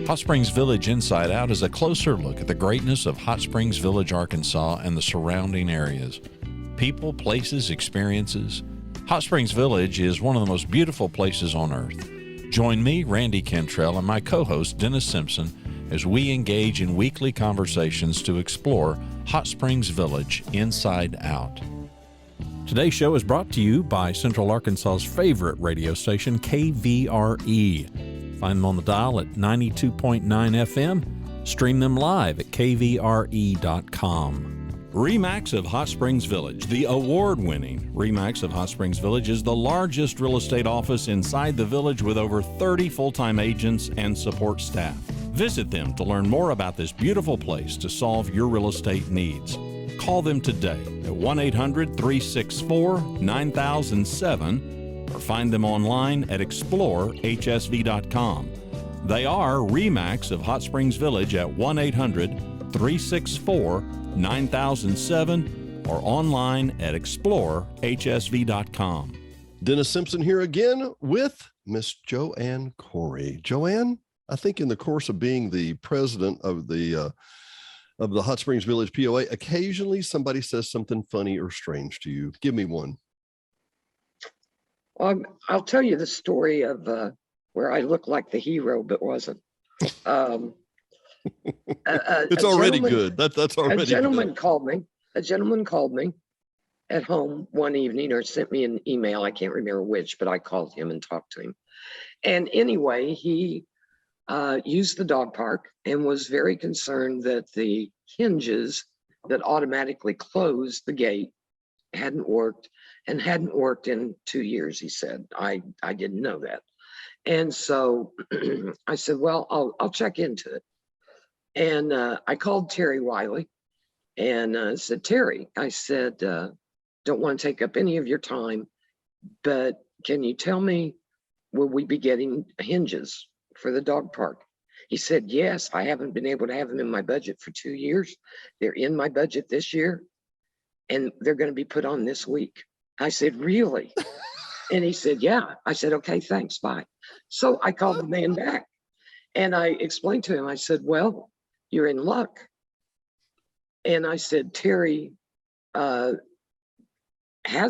Hot Springs Village Inside Out is a closer look at the greatness of Hot Springs Village, Arkansas, and the surrounding areas. People, places, experiences. Hot Springs Village is one of the most beautiful places on earth. Join me, Randy Cantrell, and my co-host, Dennis Simpson, as we engage in weekly conversations to explore Hot Springs Village Inside Out. Today's show is brought to you by Central Arkansas's favorite radio station, KVRE. Find them on the dial at 92.9 FM. Stream them live at kvre.com. RE/MAX of Hot Springs Village, the award-winning RE/MAX of Hot Springs Village, is the largest real estate office inside the village with over 30 full-time agents and support staff. Visit them to learn more about this beautiful place to solve your real estate needs. Call them today at 1-800-364-9007 or find them online at explorehsv.com. They are RE/MAX of Hot Springs Village at 1-800-364-9007 or online at explorehsv.com. Dennis Simpson here again with Miss Joanne Corry. Joanne, I think in the course of being the president of the Hot Springs Village POA, occasionally somebody says something funny or strange to you. Give me one. I'll tell you the story of where I looked like the hero, but wasn't. It's already good. That's already a gentleman good. called me. A gentleman called me at home one evening or sent me an email. I can't remember which, but I called him and talked to him. And anyway, he used the dog park and was very concerned that the hinges that automatically closed the gate hadn't worked in 2 years. He said, I didn't know that. And so I said, well, I'll check into it. And I called Terry Wiley and said, Terry, I said, don't want to take up any of your time, but can you tell me, will we be getting hinges for the dog park? He said, yes, I haven't been able to have them in my budget for 2 years. They're in my budget this year and they're going to be put on this week. I said, really? And he said, yeah. I said, okay, thanks, bye. So I called the man back and I explained to him, I said, well, you're in luck. And I said, Terry has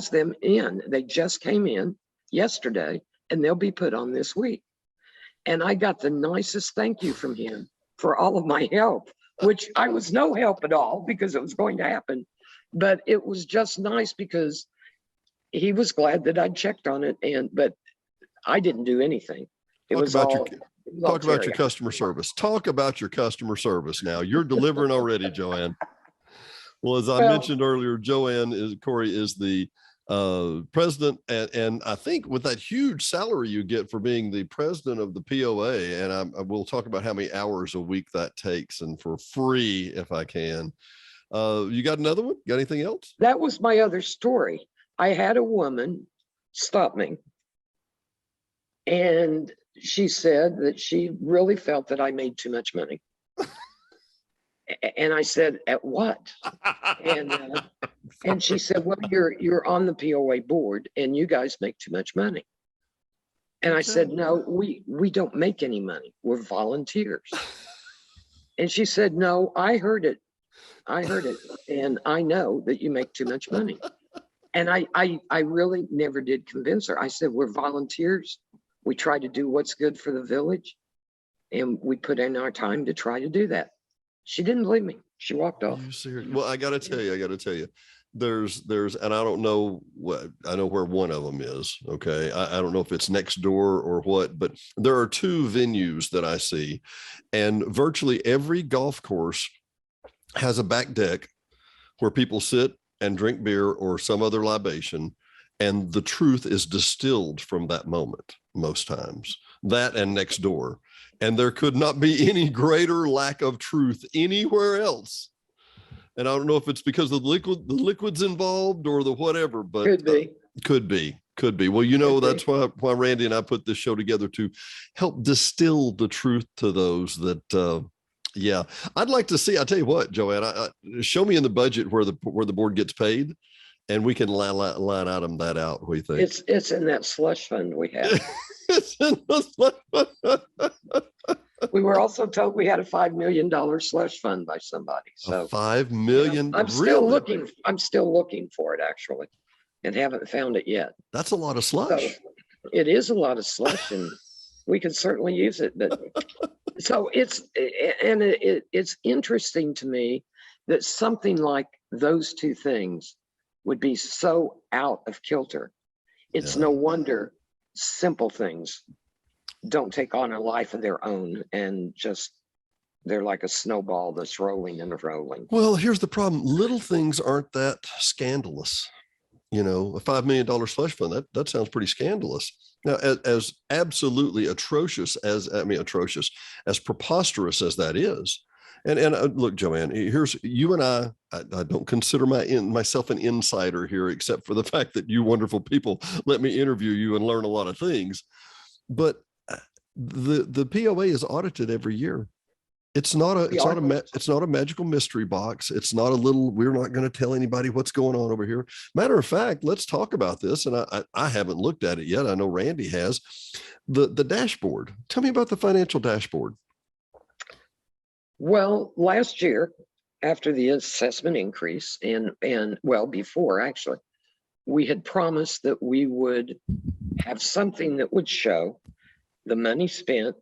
them in. They just came in yesterday and they'll be put on this week. And I got the nicest thank you from him for all of my help, which I was no help at all because it was going to happen. But it was just nice because he was glad that I'd checked on it, but I didn't do anything. Talk about your customer service. Talk about your customer service now. You're delivering already, Joanne. Well, as I mentioned earlier, Corry is the president, and I think with that huge salary you get for being the president of the POA, and I will talk about how many hours a week that takes, and for free if I can. You got another one? Got anything else? That was my other story. I had a woman stop me, and she said that she really felt that I made too much money. And I said, at what? And she said, well, you're on the POA board and you guys make too much money. And I said, no, we don't make any money. We're volunteers. And she said, no, I heard it. And I know that you make too much money. And I really never did convince her. I said, we're volunteers. We try to do what's good for the village. And we put in our time to try to do that. She didn't believe me. She walked off. Well, I got to tell you, there's, and I don't know I know where one of them is. Okay. I don't know if it's next door or what, but there are two venues that I see, and virtually every golf course has a back deck where people sit and drink beer or some other libation, and the truth is distilled from that moment most times. That and next door. And there could not be any greater lack of truth anywhere else. And I don't know if it's because of the liquids involved or the whatever, but could be. Well, that's why Randy and I put this show together, to help distill the truth to those that, yeah, I'd like to see. I tell you what, Joanne, show me in the budget where the board gets paid, and we can line item that out. What do you think? It's in that slush fund we have. We were also told we had a $5 million slush fund by somebody. A So $5 million. I'm still Really? looking. I'm still looking for it actually, and haven't found it yet. That's a lot of So slush. it is a lot of slush, and we could certainly use it. But so it's interesting to me that something like those two things would be so out of kilter. It's Yeah. no wonder simple things don't take on a life of their own, and just they're like a snowball that's rolling and rolling. Well, here's the problem. Little things aren't that scandalous. You know, a $5 million slush fund, that sounds pretty scandalous. Now, as absolutely atrocious as preposterous as that is. And look, Joanne, here's you and I don't consider myself an insider here, except for the fact that you wonderful people let me interview you and learn a lot of things. But the POA is audited every year. It's not a magical mystery box. It's not a little, we're not going to tell anybody what's going on over here. Matter of fact, let's talk about this. And I haven't looked at it yet. I know Randy has. The dashboard. Tell me about the financial dashboard. Well, last year, after the assessment increase, and well, before actually, we had promised that we would have something that would show the money spent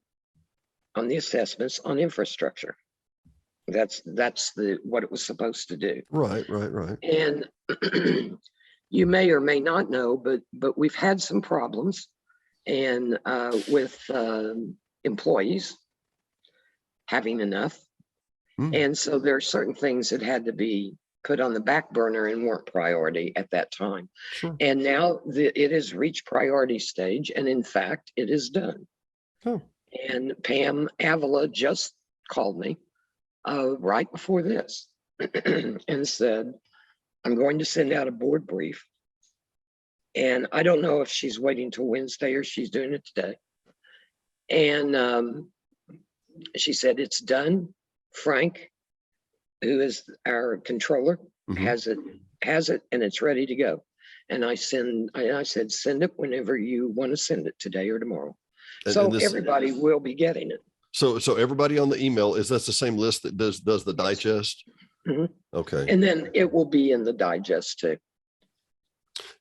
on the assessments on infrastructure. That's what it was supposed to do. Right. And you may or may not know, but we've had some problems, and with employees having enough. And so there are certain things that had to be put on the back burner and weren't priority at that time. Sure. And now it has reached priority stage, and in fact, it is done. Oh. And Pam Avila just called me right before this and said, I'm going to send out a board brief. And I don't know if she's waiting till Wednesday or she's doing it today. And she said, it's done. Frank, who is our controller, has it, and it's ready to go. And I said, send it whenever you want to send it, today or tomorrow. So everybody will be getting it. So everybody on the email, that's the same list that does the digest? Okay. And then it will be in the digest too.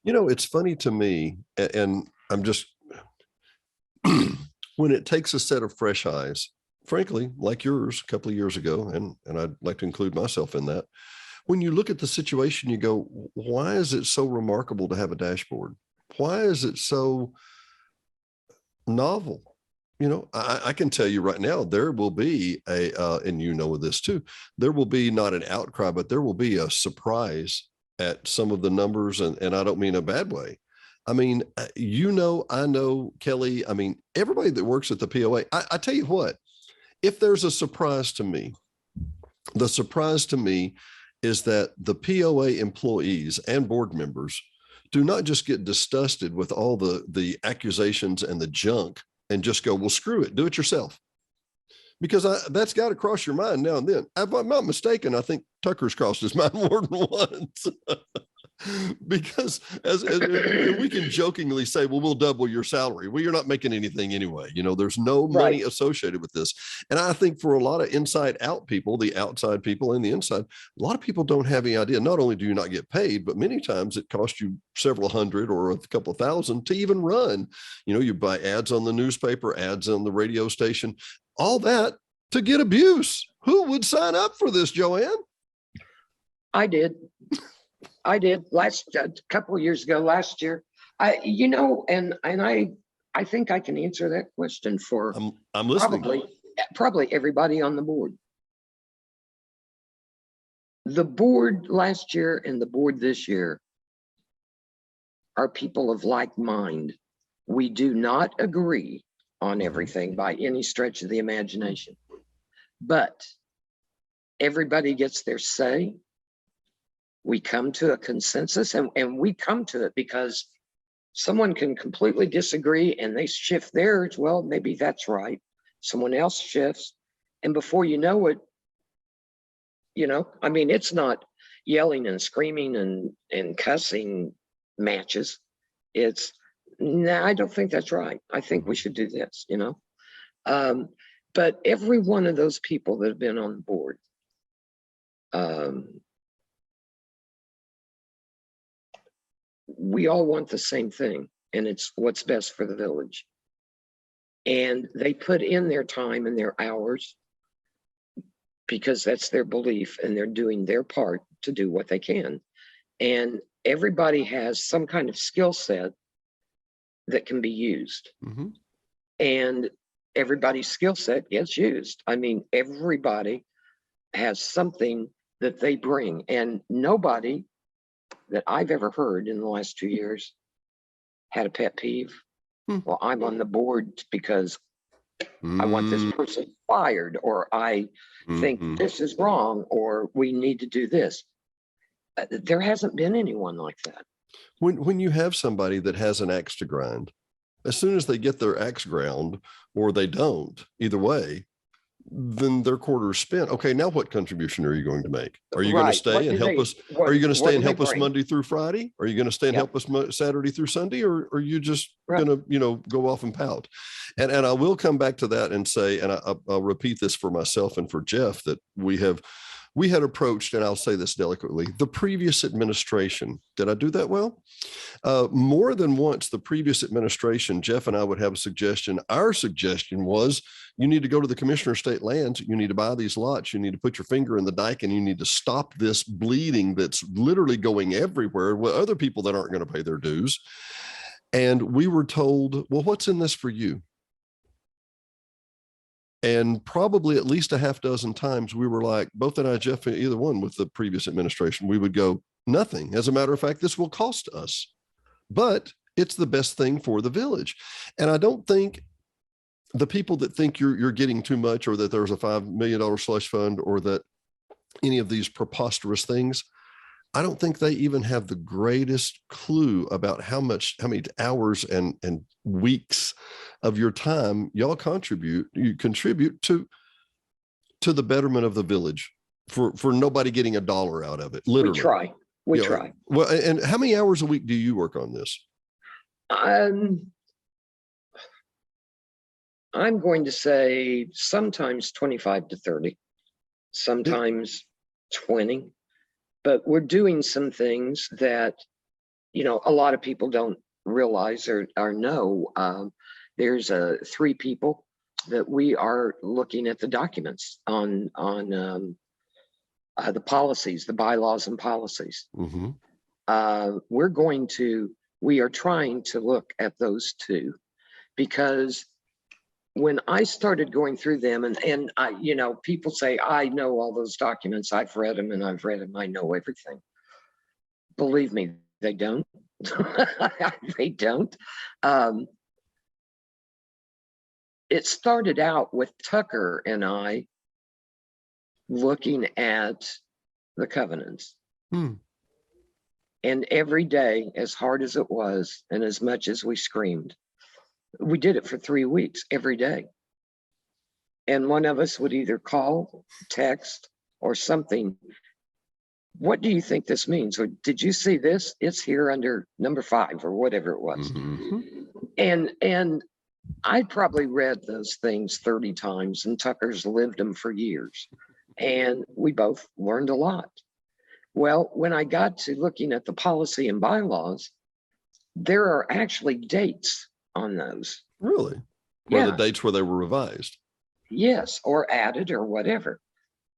You know, it's funny to me, and I'm just, when it takes a set of fresh eyes, frankly, like yours a couple of years ago, and I'd like to include myself in that, when you look at the situation, you go, why is it so remarkable to have a dashboard? Why is it so novel? You know, I can tell you right now, there will be and you know this too, there will be not an outcry, but there will be a surprise at some of the numbers, and I don't mean a bad way. I mean, you know, I know, Kelly, I mean, everybody that works at the POA, I tell you what, if there's a surprise to me, the surprise to me is that the POA employees and board members do not just get disgusted with all the accusations and the junk and just go, well, screw it, do it yourself. Because that's got to cross your mind now and then. If I'm not mistaken, I think Tucker's crossed his mind more than once. Because as we can jokingly say, well, we'll double your salary. Well, you're not making anything anyway. You know, there's no money associated with this. And I think for a lot of inside out people, the outside people and the inside, a lot of people don't have any idea. Not only do you not get paid, but many times it costs you several hundred or a couple of thousand to even run. You know, you buy ads on the newspaper, ads on the radio station, all that to get abuse. Who would sign up for this, Joanne? I did a couple of years ago, last year. You know, and I think I can answer that question for I'm listening. Probably everybody on the board. The board last year and the board this year are people of like mind. We do not agree on everything by any stretch of the imagination, but everybody gets their say. We come to a consensus, and we come to it because someone can completely disagree and they shift theirs. Well, maybe that's right. Someone else shifts. And before you know it, you know, I mean, it's not yelling and screaming and cussing matches. It's, no, I don't think that's right. I think we should do this, you know. But every one of those people that have been on the board, we all want the same thing, and it's what's best for the village. And they put in their time and their hours because that's their belief, and they're doing their part to do what they can. And everybody has some kind of skill set that can be used. Mm-hmm. And everybody's skill set gets used. I mean, everybody has something that they bring, and nobody that I've ever heard in the last 2 years had a pet peeve. Well, I'm on the board because I want this person fired, or I think this is wrong, or we need to do this. There hasn't been anyone like that. When you have somebody that has an axe to grind, as soon as they get their axe ground, or they don't, either way, then their quarter is spent. Okay, now what contribution are you going to make? Are you going to stay and help us? Are you going to stay and help us Monday through Friday? Are you going to stay and help us Saturday through Sunday? Or are you just going to, go off and pout? And I will come back to that and say, and I'll repeat this for myself and for Jeff, that we had approached, and I'll say this delicately, the previous administration. Did I do that well? More than once, the previous administration, Jeff and I would have a suggestion. Our suggestion was, you need to go to the Commissioner of State Lands. You need to buy these lots. You need to put your finger in the dike, and you need to stop this bleeding that's literally going everywhere with other people that aren't going to pay their dues. And we were told, well, what's in this for you? And probably at least a half dozen times we were like, both and I, Jeff, either one with the previous administration, we would go, nothing. As a matter of fact, this will cost us, but it's the best thing for the village. And I don't think the people that think you're getting too much, or that there's a $5 million slush fund, or that any of these preposterous things, I don't think they even have the greatest clue about how many hours and weeks of your time y'all contribute to the betterment of the village, for nobody getting a dollar out of it. Literally. We try. Well, and how many hours a week do you work on this? I'm going to say sometimes 25 to 30, sometimes 20. But we're doing some things that, a lot of people don't realize or know. There's 3 people that we are looking at the documents on the policies, the bylaws and policies. Mm-hmm. We are trying to look at those 2, because when I started going through them, and I, people say, I know all those documents, I've read them, I know everything. Believe me, they don't. They don't. It started out with Tucker and I looking at the covenants. And every day, as hard as it was, and as much as we screamed, we did it for 3 weeks every day. And one of us would either call, text, or something. What do you think this means? Or did you see this? It's here under number 5 or whatever it was. Mm-hmm. And I probably read those things 30 times, and Tucker's lived them for years. And we both learned a lot. Well, when I got to looking at the policy and bylaws, there are actually dates on those. Really? Where the dates where they were revised? Yes, or added or whatever.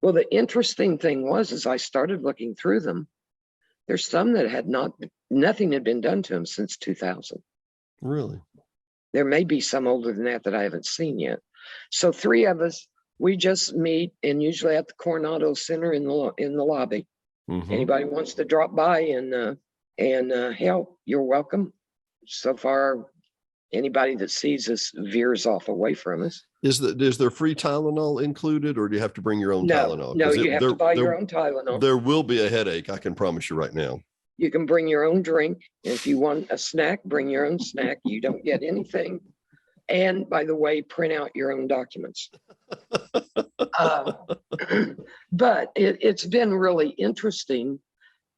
Well, the interesting thing was, as I started looking through them, there's some that nothing had been done to them since 2000. Really? There may be some older than that I haven't seen yet. So 3 of us, we just meet, and usually at the Coronado Center in the lobby. Mm-hmm. Anybody wants to drop by and help, you're welcome. So far, anybody that sees us veers off away from us. Is there free Tylenol included, or do you have to bring your own Tylenol? No, you have to buy your own Tylenol. There will be a headache, I can promise you right now. You can bring your own drink. If you want a snack, bring your own snack. You don't get anything. And by the way, print out your own documents. But it's been really interesting.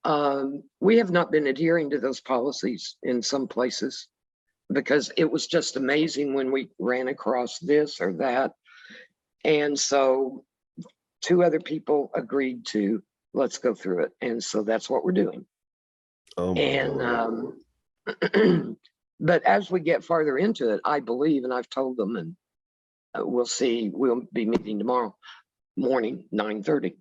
We have not been adhering to those policies in some places, because it was just amazing when we ran across this or that. And so two other people agreed to, let's go through it. And so that's what we're doing. Oh my Lord. And but as we get farther into it, I believe, and I've told them, and we'll see, we'll be meeting tomorrow morning, 9:30,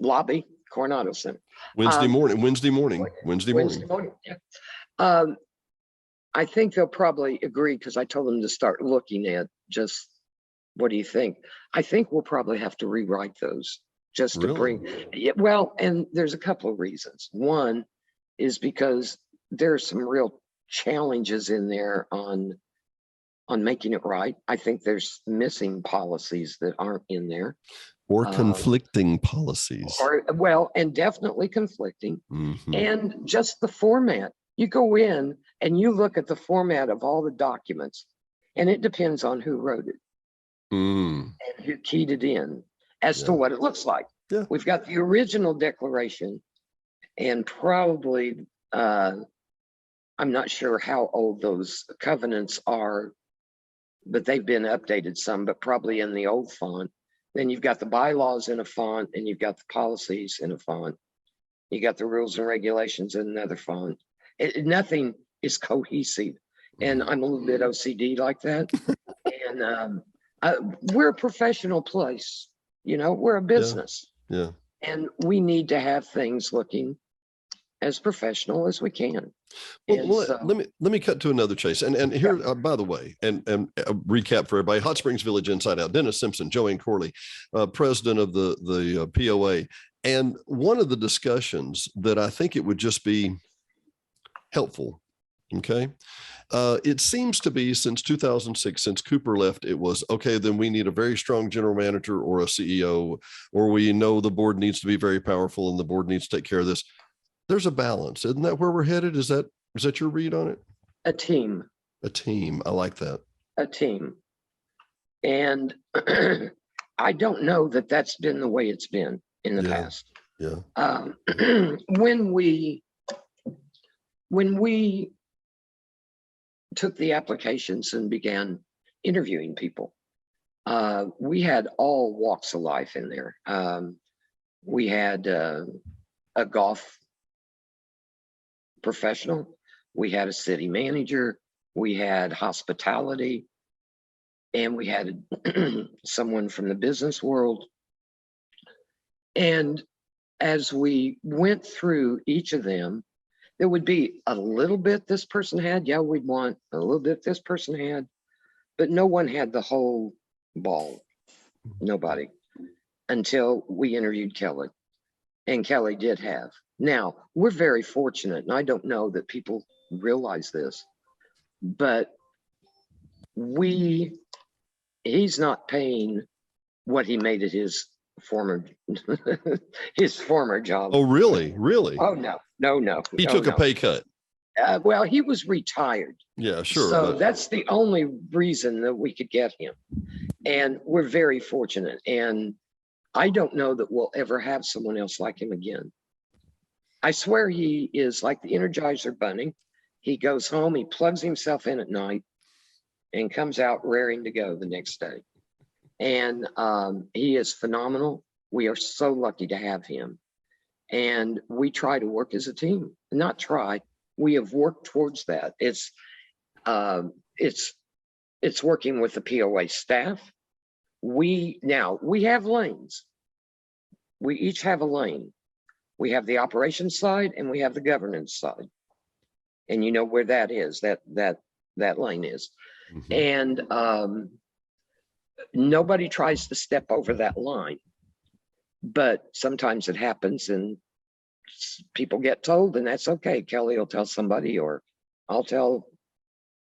lobby, Coronado Center. Wednesday morning. Yeah. I think they'll probably agree, because I told them to start looking at just, what do you think? I think we'll probably have to rewrite those just to bring, well, and there's a couple of reasons. One is because there's some real challenges in there on making it right. I think there's missing policies that aren't in there. Or conflicting policies. And definitely conflicting. Mm-hmm. And just the format. You go in and you look at the format of all the documents, and it depends on who wrote it and who keyed it in as to what it looks like. Yeah. We've got the original declaration, and probably, I'm not sure how old those covenants are, but they've been updated some, but probably in the old font. Then you've got the bylaws in a font, and you've got the policies in a font. You got the rules and regulations in another font. Nothing is cohesive, and I'm a little bit OCD like that. And we're a professional place, we're a business. Yeah. And we need to have things looking as professional as we can. Well, let me cut to another chase. And here, by the way, and a recap for everybody: Hot Springs Village Inside Out. Dennis Simpson, Joanne Corry, president of the POA. And one of the discussions that I think it would just be helpful. Okay. It seems to be since 2006, since Cooper left, it was, okay, then we need a very strong general manager or a CEO, or we know the board needs to be very powerful and the board needs to take care of this. There's a balance. Isn't that where we're headed? Is that your read on it? A team. I like that. A team. And I don't know that that's been the way it's been in the past. Yeah. When we took the applications and began interviewing people, we had all walks of life in there. We had a golf professional, we had a city manager, we had hospitality, and we had someone from the business world. And as we went through each of them, there would be a little bit this person had, we'd want a little bit this person had, but no one had the whole ball, nobody, until we interviewed Kelly. And Kelly did have. Now, we're very fortunate, and I don't know that people realize this, but he's not paying what he made at his former job. Oh, really? Oh, no. He took a pay cut. Well, he was retired. Yeah, sure. So that's the only reason that we could get him. And we're very fortunate. And I don't know that we'll ever have someone else like him again. I swear he is like the Energizer Bunny. He goes home, he plugs himself in at night and comes out raring to go the next day. And he is phenomenal. We are so lucky to have him. And we try to work as a team. Not try, we have worked towards that. It's working with the POA staff. We have lanes. We each have a lane. We have the operations side and we have the governance side. And you know where that is, that lane is. Mm-hmm. And nobody tries to step over that line, but sometimes it happens and people get told, and that's okay. Kelly will tell somebody, or I'll tell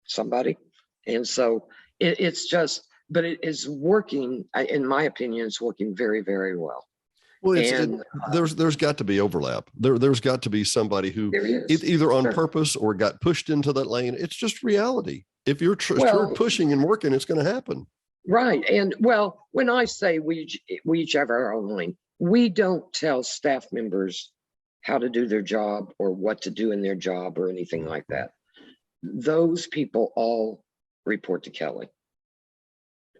somebody. And so it's just, but it is working, in my opinion, it's working very, very well. Well, there's got to be overlap. There's got to be somebody who either on purpose or got pushed into that lane. It's just reality. If you're pushing and working, it's going to happen. Right. And when I say we each have our own lane, we don't tell staff members how to do their job or what to do in their job or anything like that. Those people all report to Kelly.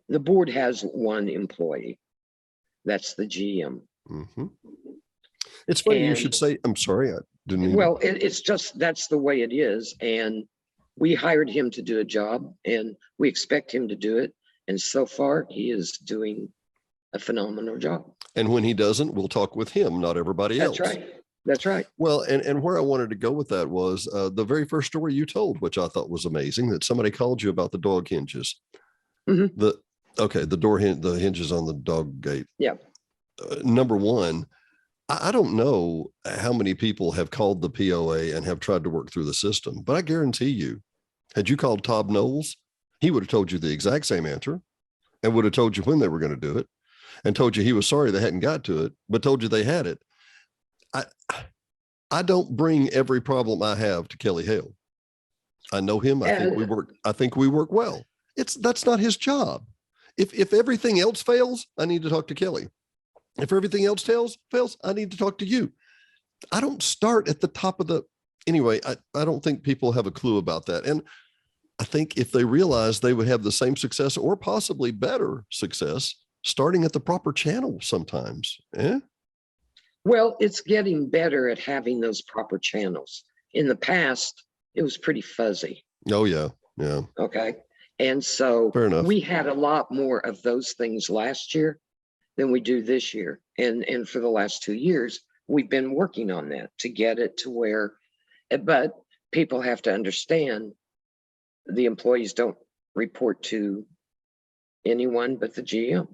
the board has one employee. That's the GM. Mm-hmm. It's funny you should say, I'm sorry, I didn't mean well, it's just, that's the way it is. And we hired him to do a job and we expect him to do it. And so far he is doing a phenomenal job. And when he doesn't, we'll talk with him, not everybody else. That's right. That's right. Well, and where I wanted to go with that was the very first story you told, which I thought was amazing, that somebody called you about the dog hinges. Mm-hmm. The door the hinges on the dog gate. Yeah. Number one, I don't know how many people have called the POA and have tried to work through the system, but I guarantee you, had you called Todd Knowles, he would have told you the exact same answer and would have told you when they were going to do it and told you he was sorry they hadn't got to it, but told you they had it. I don't bring every problem I have to Kelly Hale. I know him. I think we work well. That's not his job. If everything else fails, I need to talk to Kelly. If everything else fails, I need to talk to you. I don't start at the top of anyway, I don't think people have a clue about that. And I think if they realize they would have the same success or possibly better success starting at the proper channel sometimes. Well, it's getting better at having those proper channels. In the past, it was pretty fuzzy. Oh, yeah. Yeah. Okay. And so fair enough. We had a lot more of those things last year than we do this year. And for the last 2 years, we've been working on that to get it to where, but people have to understand the employees don't report to anyone but the GM.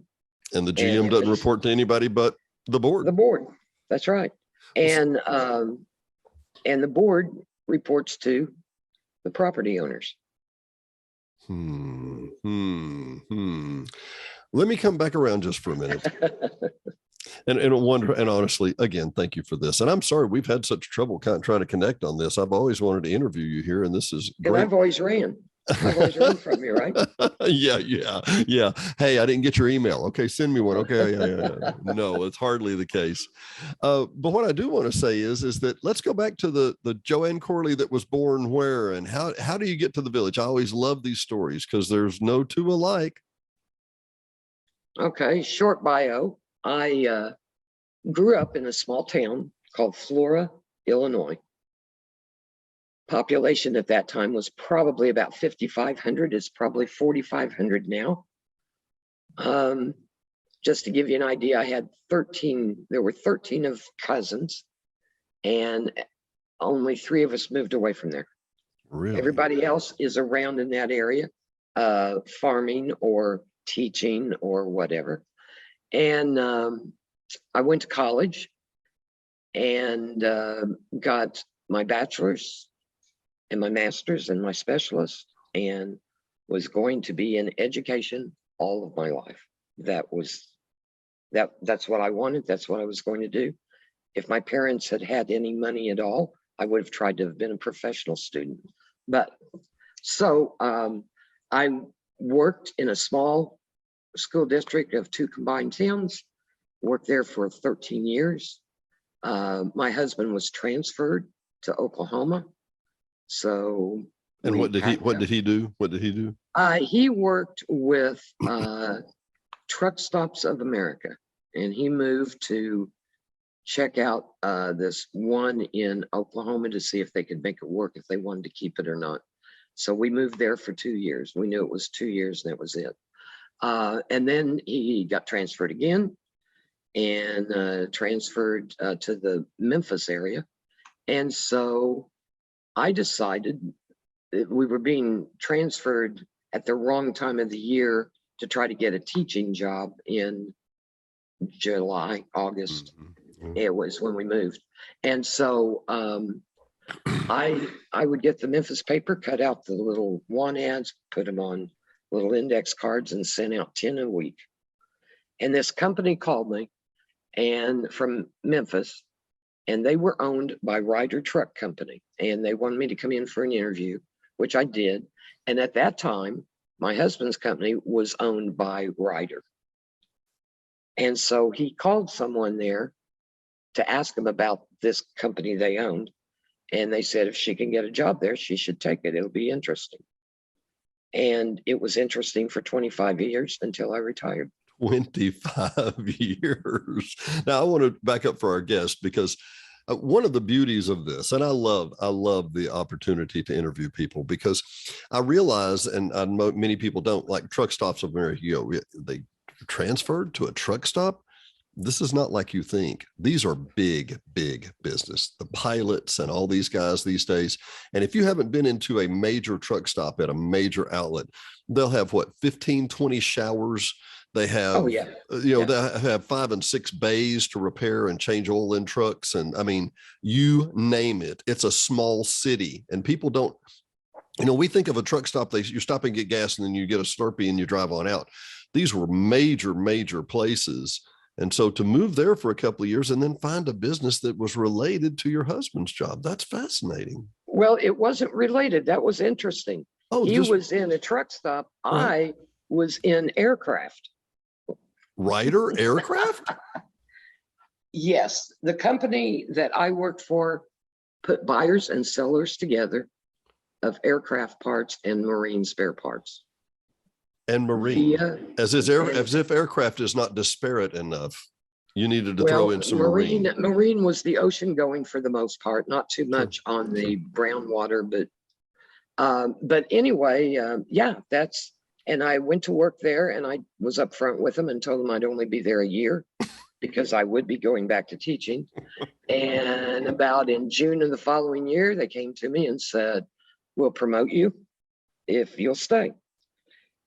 And the GM doesn't report to anybody but the board. The board. That's right. And the board reports to the property owners. Let me come back around just for a minute. and honestly, again, thank you for this. And I'm sorry we've had such trouble trying to connect on this. I've always wanted to interview you here, and this is great. And I've always ran from you, right? Yeah. Hey, I didn't get your email. Okay, send me one. Okay, yeah. No, it's hardly the case. But what I do want to say is that let's go back to the Joanne Corry that was born where, and how do you get to the village? I always love these stories because there's no two alike. Okay, short bio. I grew up in a small town called Flora, Illinois. Population at that time was probably about 5,500. It's probably 4,500 now. Just to give you an idea, I had 13, there were 13 of cousins, and only 3 of us moved away from there. Really? Everybody else is around in that area, farming or teaching or whatever. And I went to college and got my bachelor's and my master's and my specialist, and was going to be in education all of my life. That's what I wanted. That's what I was going to do. If my parents had had any money at all, I would have tried to have been a professional student. But so I worked in a small school district of 2 combined towns, worked there for 13 years. My husband was transferred to Oklahoma. So, and what did he do? He worked with Truck Stops of America, and he moved to check out this one in Oklahoma to see if they could make it work, if they wanted to keep it or not. So we moved there for 2 years. We knew it was 2 years and that was it. And then he got transferred again and transferred to the Memphis area. And so I decided that we were being transferred at the wrong time of the year to try to get a teaching job in July, August. Mm-hmm. It was when we moved. And so I would get the Memphis paper, cut out the little want ads, put them on little index cards and sent out 10 a week. And this company called me and from Memphis, and they were owned by Ryder Truck Company, and they wanted me to come in for an interview, which I did. And at that time, my husband's company was owned by Ryder. And so he called someone there to ask him about this company they owned. And they said, if she can get a job there, she should take it. It'll be interesting. And it was interesting for 25 years until I retired. 25 years. Now I want to back up for our guest, because one of the beauties of this, and I love the opportunity to interview people, because I realize, and I know many people don't, like truck stops of America, they transferred to a truck stop. This is not like you think. These are big business, the pilots and all these guys these days. And if you haven't been into a major truck stop at a major outlet, they'll have 15, 20 showers. They have, they have 5 and 6 bays to repair and change oil in trucks. And I mean, you name it. It's a small city, and people don't, we think of a truck stop, you stop and get gas and then you get a Slurpee and you drive on out. These were major places. And so to move there for a couple of years and then find a business that was related to your husband's job, that's fascinating. Well, it wasn't related. That was interesting. Oh, he was in a truck stop. Right. I was in aircraft. Writer aircraft? Yes. The company that I worked for put buyers and sellers together of aircraft parts and marine spare parts. And marine, as if aircraft is not disparate enough. You needed to throw in some marine. Marine was the ocean going for the most part, not too much on the brown water, but anyway, and I went to work there, and I was upfront with them and told them I'd only be there a year because I would be going back to teaching. And about in June of the following year, they came to me and said, "We'll promote you if you'll stay."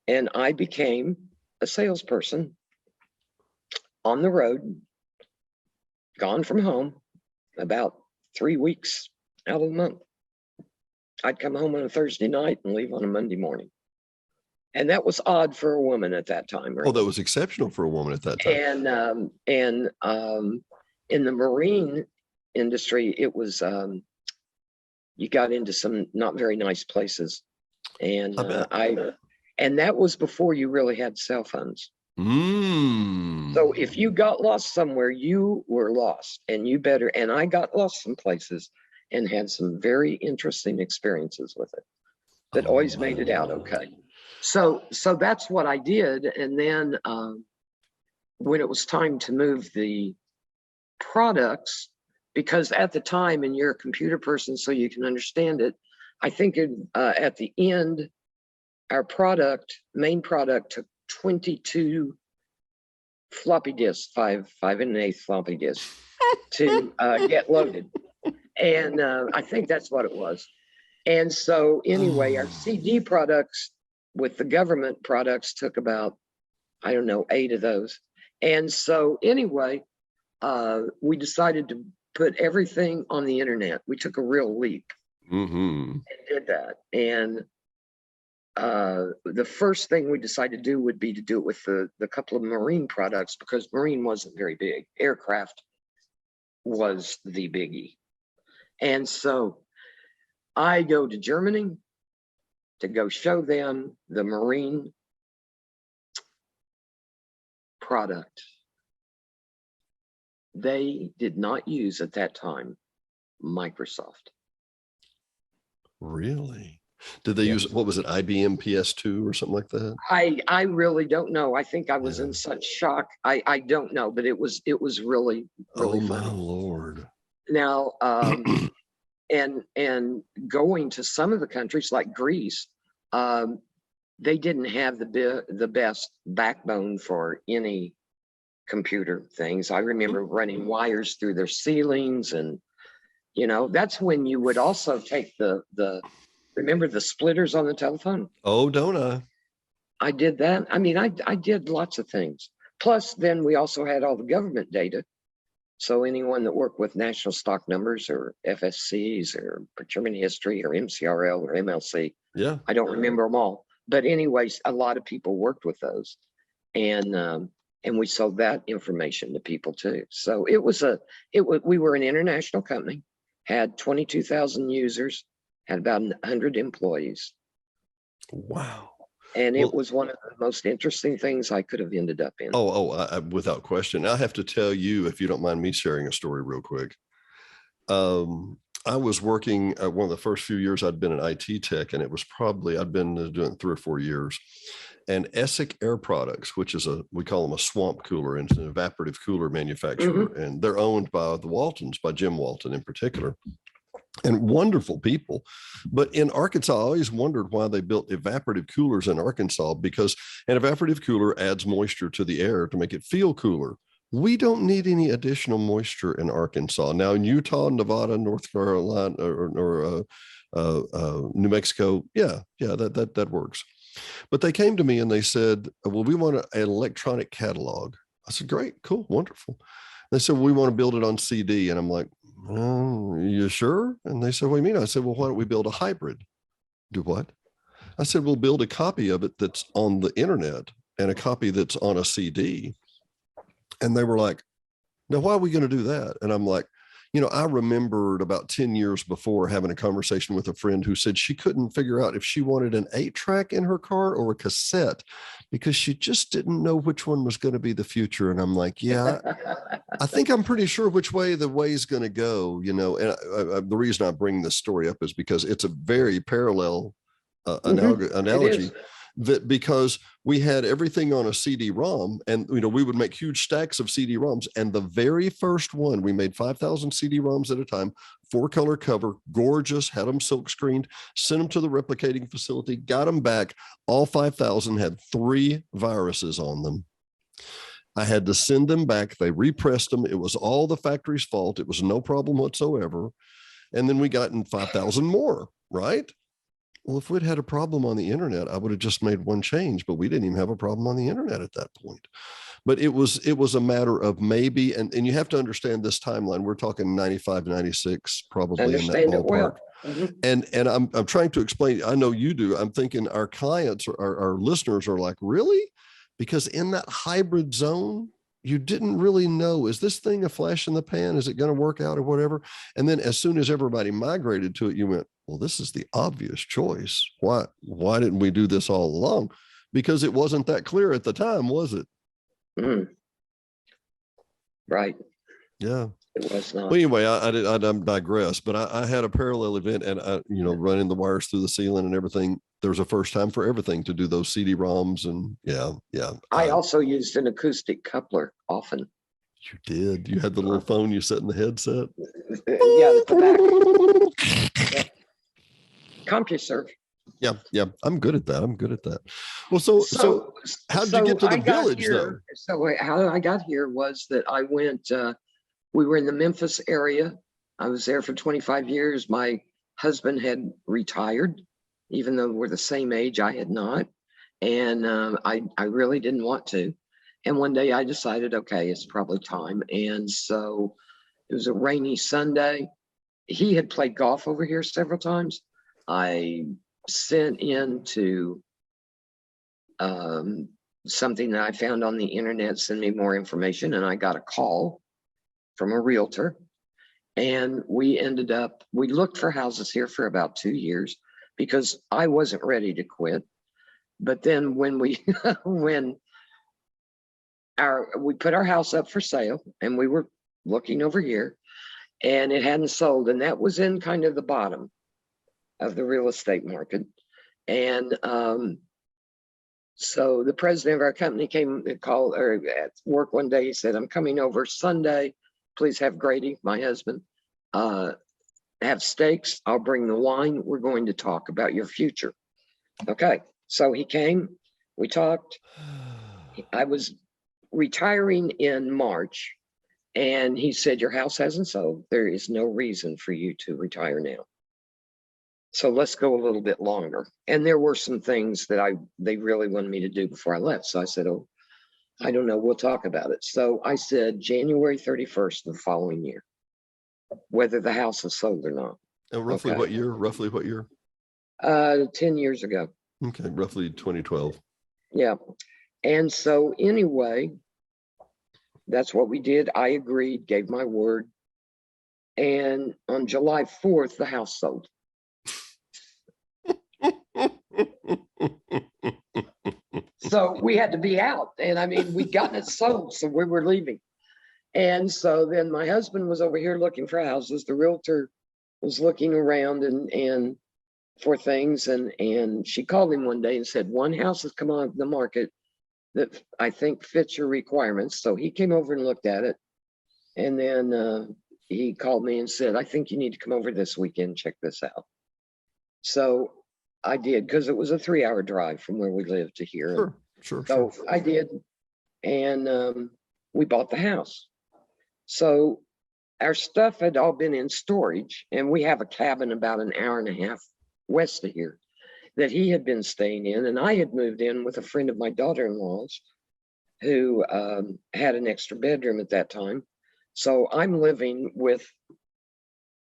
And I became a salesperson on the road, gone from home about 3 weeks out of the month. I'd come home on a Thursday night and leave on a Monday morning. And that was odd for a woman at that time. Right? Oh, that was exceptional for a woman at that time. And in the marine industry, it was, you got into some not very nice places. And and that was before you really had cell phones. So if you got lost somewhere, you were lost, and and I got lost some places and had some very interesting experiences with it that always made it out okay. So that's what I did. And then when it was time to move the products, because at the time, and you're a computer person, so you can understand it, I think at the end, our main product took 22 floppy disks, 5 1/8 floppy disks to get loaded. And I think that's what it was. And so anyway, our CD products with the government products took about, 8 of those. And so anyway, we decided to put everything on the internet. We took a real leap and did that. And the first thing we decided to do would be to do it with the couple of marine products, because marine wasn't very big. Aircraft was the biggie. And so I go to Germany to go show them the marine product. They did not use at that time Microsoft. Really? Did they use, what was it, IBM PS2 or something like that? I really don't know. I think I was in such shock. I don't know, but it was really oh funny. My Lord. Now and going to some of the countries like Greece, they didn't have the best backbone for any computer things. I remember running wires through their ceilings, and that's when you would also take remember the splitters on the telephone? Oh, don't I? I did that. I mean, I did lots of things. Plus, then we also had all the government data. So anyone that worked with national stock numbers or FSCs or procurement history or MCRL or MLC, I don't remember them all. But anyways, a lot of people worked with those, and we sold that information to people too. So we were an international company, had 22,000 users, had about 100 employees. Wow. And it was one of the most interesting things I could have ended up in. Without question. I have to tell you, if you don't mind me sharing a story real quick. I was working one of the first few years I'd been an IT tech, and it was probably, I'd been doing it 3 or 4 years. And Essick Air Products, which is we call them a swamp cooler, and it's an evaporative cooler manufacturer. And they're owned by the Waltons, by Jim Walton in particular, and wonderful people. But in Arkansas, I always wondered why they built evaporative coolers in Arkansas, because an evaporative cooler adds moisture to the air to make it feel cooler. We don't need any additional moisture in Arkansas. Now in Utah, Nevada, North Carolina, or New Mexico, that works. But they came to me and they said, well, we want an electronic catalog. I said, great, cool, wonderful. They said, well, we want to build it on CD. And I'm like, oh, you sure? And they said, what do you mean? I said, well, why don't we build a hybrid? Do what? I said, we'll build a copy of it that's on the internet and a copy that's on a CD. And they were like, now, why are we going to do that? And I'm like, I remembered about 10 years before having a conversation with a friend who said she couldn't figure out if she wanted an 8-track in her car or a cassette, because she just didn't know which one was going to be the future. And I'm like, yeah, I think I'm pretty sure which way the way's going to go, and the reason I bring this story up is because it's a very parallel analogy. That because we had everything on a CD-ROM, and we would make huge stacks of CD-ROMs, and the very first one we made 5,000 CD-ROMs at a time, 4-color cover, gorgeous, had them silk screened, sent them to the replicating facility, got them back. All 5,000 had 3 viruses on them. I had to send them back. They repressed them. It was all the factory's fault. It was no problem whatsoever. And then we got in 5,000 more, right? Well, if we'd had a problem on the internet, I would have just made one change, but we didn't even have a problem on the internet at that point. But it was a matter of maybe, and you have to understand this timeline. We're talking 95, 96, probably in that ballpark. Well. And I'm trying to explain, I know you do. I'm thinking our clients, our listeners are like, really? Because in that hybrid zone, you didn't really know, is this thing a flash in the pan? Is it going to work out or whatever? And then as soon as everybody migrated to it, you went, well, this is the obvious choice. Why didn't we do this all along? Because it wasn't that clear at the time, was it? Right. Yeah. It was not. Well, anyway, I digress, but I had a parallel event, and running the wires through the ceiling and everything. There was a first time for everything to do those CD-ROMs, and yeah. I also used an acoustic coupler often. You did. You had the little phone you set in the headset. Yeah, the back. CompuServe. Yeah. I'm good at that. Well, so how did you get to the village though? So how I got here was that I went. We were in the Memphis area. I was there for 25 years. My husband had retired, even though we're the same age. I had not, and I really didn't want to. And one day I decided, okay, it's probably time. And so it was a rainy Sunday. He had played golf over here several times. I sent into something that I found on the internet, send me more information, and I got a call from a realtor. And we looked for houses here for about 2 years because I wasn't ready to quit. But then when we put our house up for sale, and we were looking over here, and it hadn't sold, and that was in kind of the bottom of the real estate market. And so the president of our company came to call or at work one day. He said, I'm coming over Sunday. Please have Grady, my husband, have steaks. I'll bring the wine. We're going to talk about your future. Okay. So he came, we talked. I was retiring in March, and he said, your house hasn't sold. There is no reason for you to retire now. So let's go a little bit longer. And there were some things that they really wanted me to do before I left. So I said, oh, I don't know, we'll talk about it. So I said January 31st of the following year, whether the house is sold or not. And roughly what year? 10 years ago. Okay, roughly 2012. Yeah. And so anyway, that's what we did. I agreed, gave my word. And on July 4th, the house sold. So we had to be out. And I mean, we'd gotten it sold, so we were leaving. And so then my husband was over here looking for houses. The realtor was looking around and for things, and she called him one day and said, one house has come on the market that I think fits your requirements. So he came over and looked at it, and then he called me and said, I think you need to come over this weekend, check this out. So I did, because it was a 3-hour drive from where we lived to here. So I did, and we bought the house. So our stuff had all been in storage, and we have a cabin about an hour and a half west of here that he had been staying in, and I had moved in with a friend of my daughter-in-law's who had an extra bedroom at that time. So I'm living with,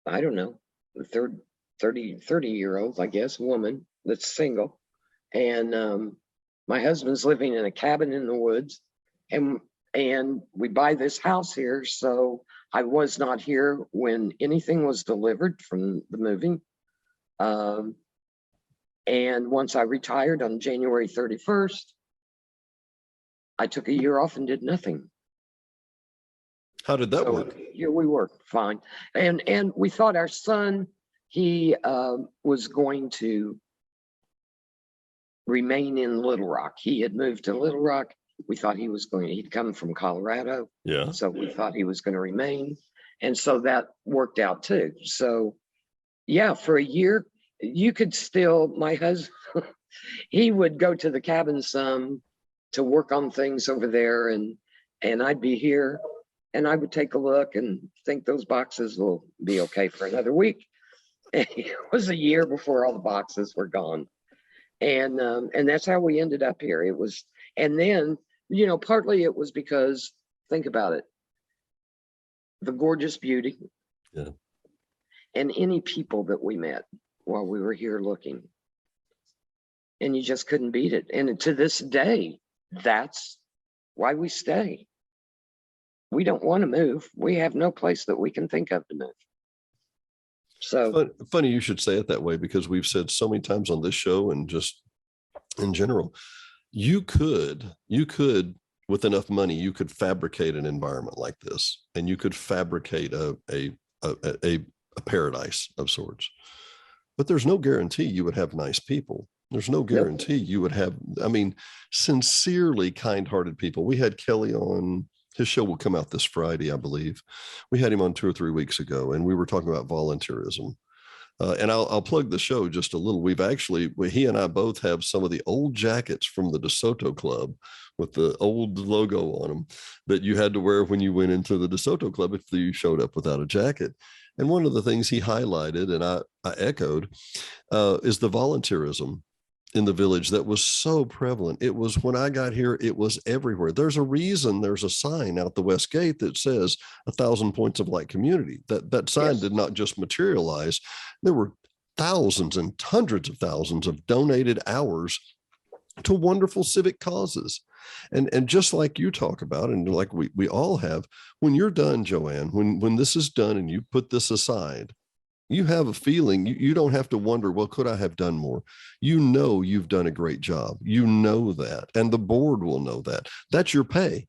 I don't know, the 30-year-old, I guess, woman that's single. And my husband's living in a cabin in the woods, and we buy this house here. So I was not here when anything was delivered from the moving. And once I retired on January 31st, I took a year off and did nothing. How did that work? Yeah, we worked fine. And we thought our son, he was going to remain in Little Rock. He had moved to Little Rock. We thought he'd come from Colorado. Yeah. So we thought he was going to remain. And so that worked out too. So yeah, for a year, you could still, my husband, he would go to the cabin some to work on things over there, and I'd be here, and I would take a look and think those boxes will be okay for another week. And it was a year before all the boxes were gone. And that's how we ended up here. It was, and then, you know, partly it was because, think about it, the gorgeous beauty. Yeah. And any people that we met while we were here looking, and you just couldn't beat it. And to this day, that's why we stay. We don't want to move. We have no place that we can think of to move. So funny you should say it that way, because we've said so many times on this show and just in general, you could with enough money, you could fabricate an environment like this, and you could fabricate a paradise of sorts. But there's no guarantee you would have nice people. There's no guarantee you would have, I mean, sincerely kind-hearted people. We had Kelly on, his show will come out this Friday, I believe. We had him on 2 or 3 weeks ago, and we were talking about volunteerism. And I'll plug the show just a little. He and I both have some of the old jackets from the DeSoto Club with the old logo on them that you had to wear when you went into the DeSoto Club if you showed up without a jacket. And one of the things he highlighted, and I echoed, is the volunteerism in the village that was so prevalent. It was, when I got here, it was everywhere. There's a reason there's a sign out the west gate that says 1,000 Points of Light Community. That sign did not just materialize. There were thousands and hundreds of thousands of donated hours to wonderful civic causes. And just like you talk about, and like we all have, when you're done, Joanne, when this is done and you put this aside, you have a feeling, you don't have to wonder, well, could I have done more? You know, you've done a great job. You know that, and the board will know that. That's your pay.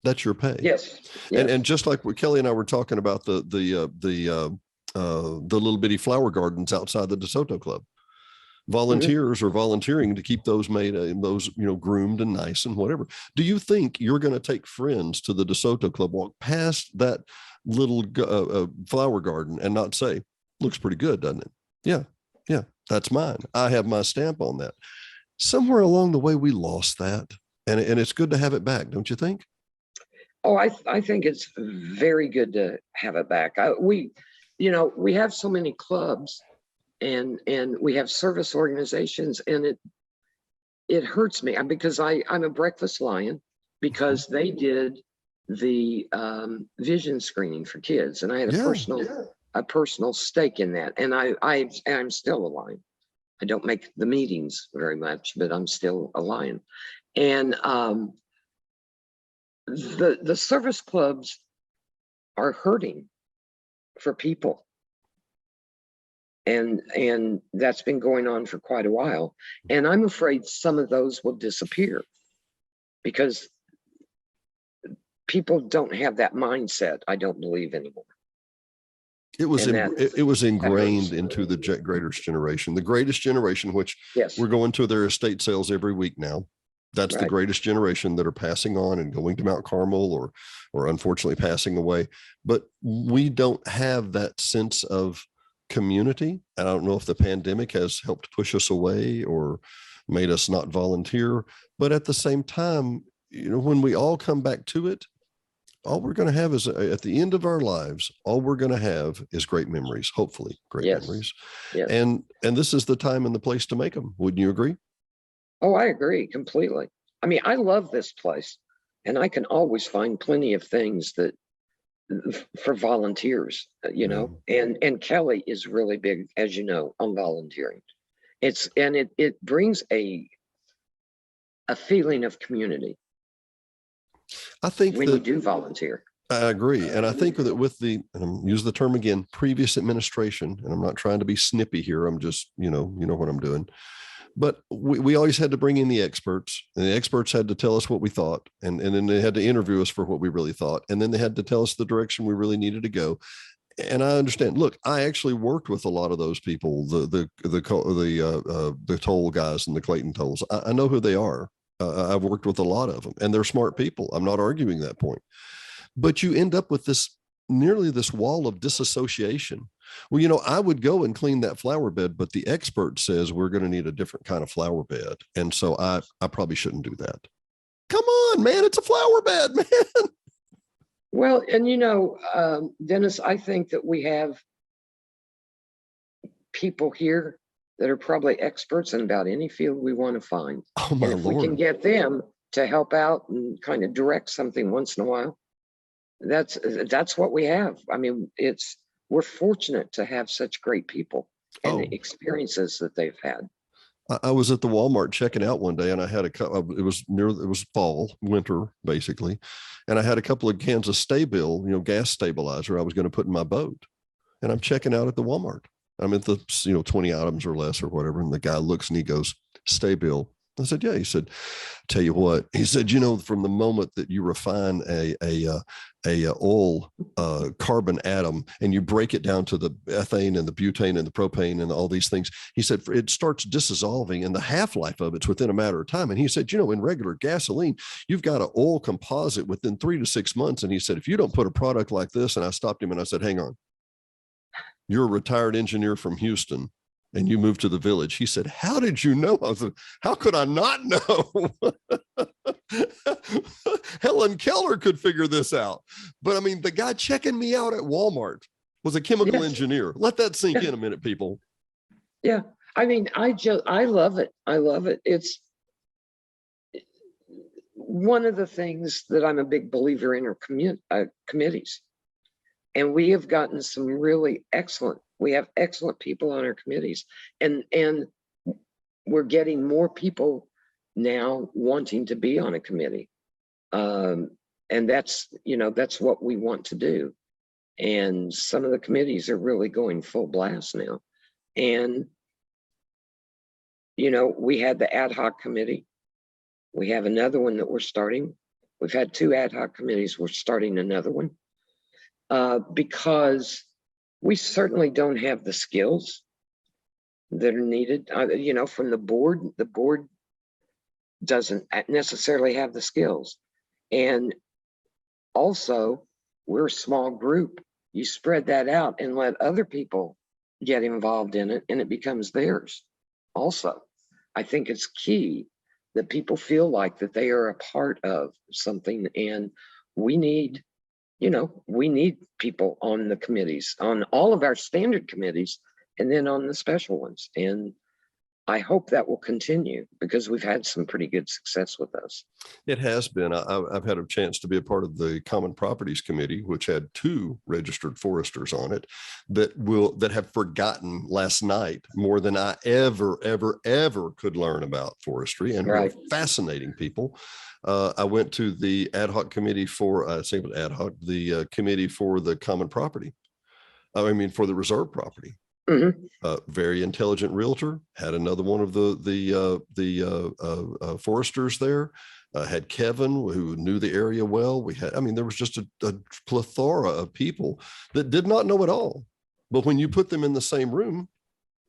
That's your pay. Yes. And just like what Kelly and I were talking about, the little bitty flower gardens outside the DeSoto Club. Volunteers are volunteering to keep those made, those, groomed and nice and whatever. Do you think you're going to take friends to the DeSoto Club, walk past that little flower garden and not say, looks pretty good, doesn't it? Yeah, that's mine. I have my stamp on that. Somewhere along the way, we lost that. And it's good to have it back, don't you think? Oh, I think it's very good to have it back. We have so many clubs and we have service organizations, and it hurts me because I'm a breakfast lion, because they did the vision screening for kids, and I had a personal stake in that, and I'm still a lion. I don't make the meetings very much, but I'm still a lion. And the service clubs are hurting for people. And that's been going on for quite a while. And I'm afraid some of those will disappear because people don't have that mindset, I don't believe, anymore. It was And it was ingrained hurts. into the greatest generation, which Yes, we're going to their estate sales every week now. That's the right. greatest generation that are passing on and going to Mount Carmel or unfortunately passing away. But we don't have that sense of community. And I don't know if the pandemic has helped push us away or made us not volunteer. But at the same time, you know, when we all come back to it, all we're going to have is at the end of our lives, all we're going to have is great memories, hopefully great Yes. memories. Yes. And this is the time and the place to make them. Wouldn't you agree? Oh, I agree completely. I mean, I love this place, and I can always find plenty of things that for volunteers, you know, and Kelly is really big, as you know, on volunteering. It brings a feeling of community. I think when you do volunteer. I agree. And I think that with and I'm use the term again, previous administration, and I'm not trying to be snippy here. I'm just, you know what I'm doing. But we always had to bring in the experts, and the experts had to tell us what we thought. And then they had to interview us for what we really thought. And then they had to tell us the direction we really needed to go. And I understand. Look, I actually worked with a lot of those people, the toll guys and the Clayton tolls. I know who they are. I've worked with a lot of them, and they're smart people. I'm not arguing that point. But you end up with nearly this wall of disassociation. Well, you know, I would go and clean that flower bed, but the expert says we're going to need a different kind of flower bed. And so I probably shouldn't do that. Come on, man. It's a flower bed, man. Well, and you know, Dennis, I think that we have people here that are probably experts in about any field we want to find. Oh, my and if Lord. we can get them to help out and kind of direct something once in a while, that's what we have. I mean, we're fortunate to have such great people and the experiences that they've had. I was at the Walmart checking out one day, and I had it was fall, winter, basically. And I had a couple of cans of Stabil, you know, gas stabilizer I was going to put in my boat. And I'm checking out at the Walmart. I'm at the, 20 items or less or whatever. And the guy looks and he goes, Stabil. I said, yeah. He said, tell you what, he said, from the moment that you refine a oil carbon atom and you break it down to the ethane and the butane and the propane and all these things, he said, it starts dissolving and the half-life of it's within a matter of time. And he said, in regular gasoline, you've got an oil composite within 3 to 6 months. And he said, if you don't put a product like this, and I stopped him and I said, hang on, you're a retired engineer from Houston and you moved to the Village. He said, how did you know? I said, how could I not know? Helen Keller could figure this out. But I mean, the guy checking me out at Walmart was a chemical engineer. Let that sink in a minute, people. Yeah. I mean, I love it. I love it. It's one of the things that I'm a big believer in are committees. And we have gotten some really we have excellent people on our committees, and we're getting more people now wanting to be on a committee. And that's what we want to do. And some of the committees are really going full blast now. And, we had the ad hoc committee. We have another one that we're starting. We've had 2 ad hoc committees. We're starting another one. Because we certainly don't have the skills that are needed, from the board. The board doesn't necessarily have the skills. And also, we're a small group. You spread that out and let other people get involved in it, and it becomes theirs. Also, I think it's key that people feel like that they are a part of something, and we need people on the committees, on all of our standard committees, and then on the special ones. And I hope that will continue because we've had some pretty good success with those. It has been. I've had a chance to be a part of the Common Properties Committee, which had 2 registered foresters on it that have forgotten last night more than I ever could learn about forestry, and were fascinating people. I went to the ad hoc committee for the committee for the common property. For the reserve property. Mm-hmm. Very intelligent realtor, had another one of the foresters there. Had Kevin, who knew the area well. We had, there was just a plethora of people that did not know it all. But when you put them in the same room,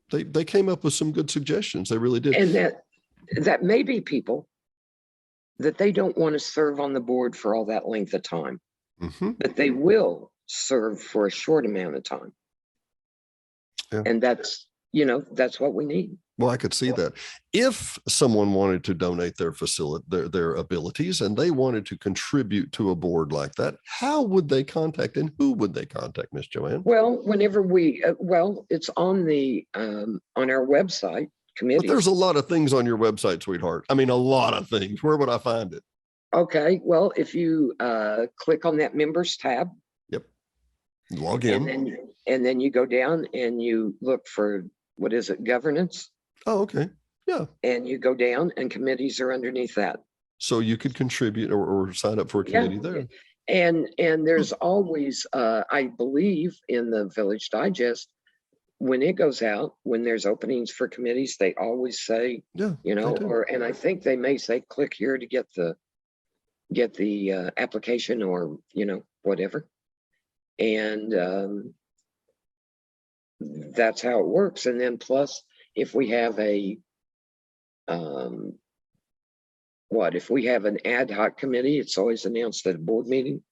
they came up with some good suggestions. They really did. And that may be people that they don't want to serve on the board for all that length of time, but they will serve for a short amount of time. Yeah. And that's what we need. Well, I could see that. If someone wanted to donate their facility, their abilities, and they wanted to contribute to a board like that, how would they contact and who would they contact, Miss Joanne? Well, whenever it's on on our website, committee. But there's a lot of things on your website, sweetheart. I mean, a lot of things. Where would I find it? Okay. Well, if you click on that members tab. Yep. Log in. And then you go down and you look for, what is it, governance? Oh, okay. Yeah. And you go down and committees are underneath that. So you could contribute or sign up for a committee there. And there's always, I believe in the Village Digest, when it goes out, when there's openings for committees, they always say, and I think they may say, click here to get the application or, whatever. And that's how it works. And then plus, if we have if we have an ad hoc committee, it's always announced at a board meeting.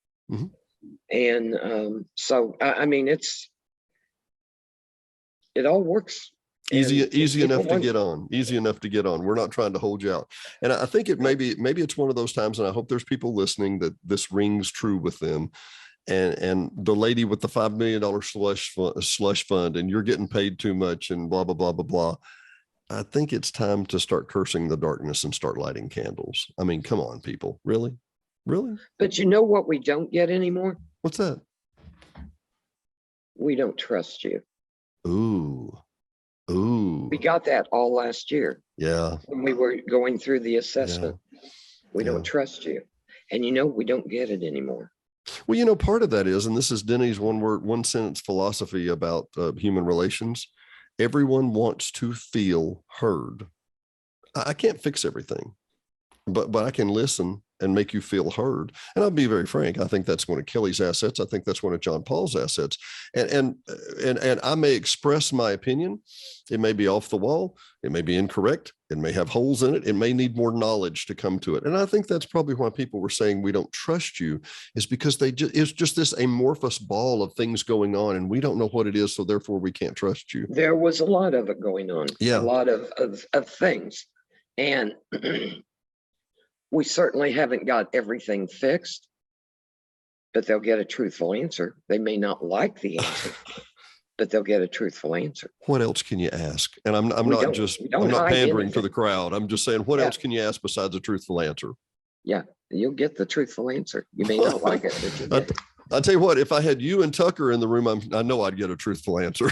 And so, I mean, it all works. Easy enough to get on. Easy enough to get on. We're not trying to hold you out. And I think maybe it's one of those times, and I hope there's people listening that this rings true with them. And the lady with the $5 million slush fund, and you're getting paid too much and blah, blah, blah, blah, blah. I think it's time to start cursing the darkness and start lighting candles. I mean, come on, people. Really? Really? But you know what we don't get anymore? What's that? We don't trust you. Ooh. We got that all last year. Yeah. When we were going through the assessment. Yeah. We don't trust you. And we don't get it anymore. Well, part of that is, and this is Denny's one sentence philosophy about human relations. Everyone wants to feel heard. I can't fix everything, but I can listen and make you feel heard. And I'll be very frank. I think that's one of Kelly's assets. I think that's one of John Paul's assets. And I may express my opinion. It may be off the wall. It may be incorrect. It may have holes in it. It may need more knowledge to come to it. And I think that's probably why people were saying we don't trust you, is because it's just this amorphous ball of things going on and we don't know what it is. So therefore we can't trust you. There was a lot of it going on. Yeah. A lot of things. And we certainly haven't got everything fixed, but they'll get a truthful answer. They may not like the answer, but they'll get a truthful answer. What else can you ask? And I'm not pandering to the crowd. I'm just saying, what else can you ask besides a truthful answer? Yeah, you'll get the truthful answer. You may not like it, but you get it. I'll tell you what, if I had you and Tucker in the room, I know I'd get a truthful answer.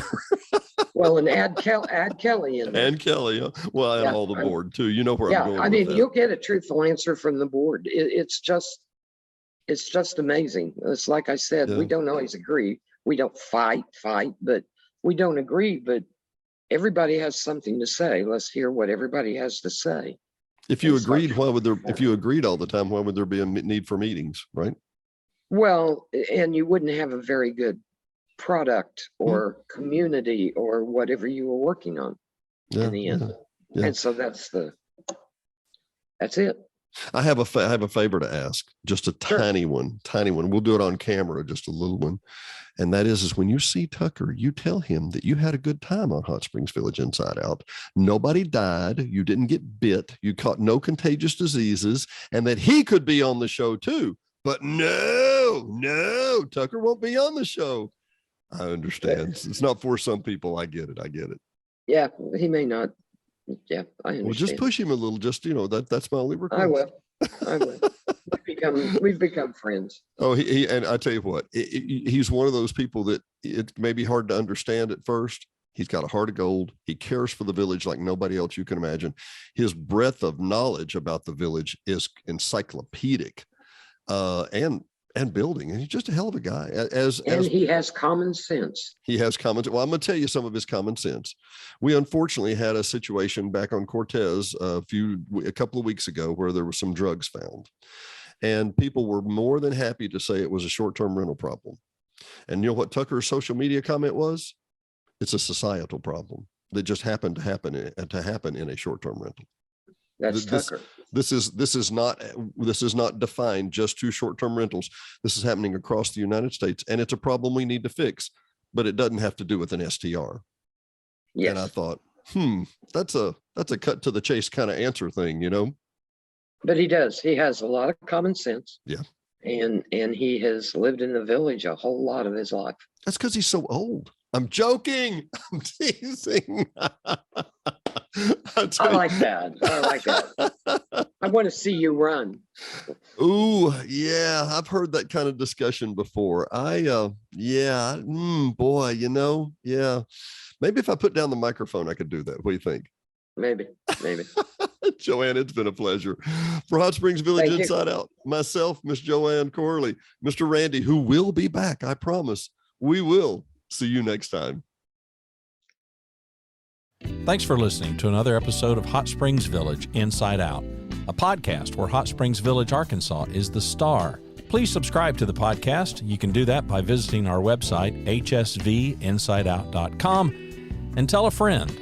Well, and add Kelly in there. And Kelly, and all the board too. You know where I'm going. I mean, you'll get a truthful answer from the board. It's just amazing. It's like I said, we don't always agree. We don't fight, but we don't agree. But everybody has something to say. Let's hear what everybody has to say. If you agreed, if you agreed all the time, why would there be a need for meetings, right? Well, and you wouldn't have a very good product or community or whatever you were working on in the end. Yeah. And so that's it. I have a favor to ask, just a tiny one. We'll do it on camera, just a little one. And that is when you see Tucker, you tell him that you had a good time on Hot Springs Village Inside Out. Nobody died. You didn't get bit. You caught no contagious diseases, and that he could be on the show too. But no, Tucker won't be on the show. I understand. It's not for some people. I get it. Yeah, he may not. Yeah, I understand. Well, just push him a little. Just, that's my only request. I will. We've become friends. Oh, and I tell you what, he's one of those people that it may be hard to understand at first. He's got a heart of gold. He cares for the village like nobody else you can imagine. His breadth of knowledge about the village is encyclopedic. And building, and he's just a hell of a guy. And he has common sense. Well, I'm going to tell you some of his common sense. We unfortunately had a situation back on Cortez a couple of weeks ago where there were some drugs found, and people were more than happy to say it was a short-term rental problem. And you know what Tucker's social media comment was? It's a societal problem that just happened to happen in a short-term rental. That's Tucker. This is not defined just to short-term rentals. This is happening across the United States, and it's a problem we need to fix, but it doesn't have to do with an STR. Yes. And I thought, that's a cut to the chase kind of answer thing, you know? But he does. He has a lot of common sense. Yeah. And he has lived in the village a whole lot of his life. That's because he's so old. I'm joking. I'm teasing. I like that. I like that. I want to see you run. Ooh, yeah. I've heard that kind of discussion before. Boy, you know, yeah. Maybe if I put down the microphone, I could do that. What do you think? Maybe. Joanne, it's been a pleasure. For Hot Springs Village Thank Inside you. Out, myself, Miss Joanne Corry, Mr. Randy, who will be back, I promise. We will. See you next time. Thanks for listening to another episode of Hot Springs Village Inside Out, a podcast where Hot Springs Village, Arkansas is the star. Please subscribe to the podcast. You can do that by visiting our website, hsvinsideout.com, and tell a friend.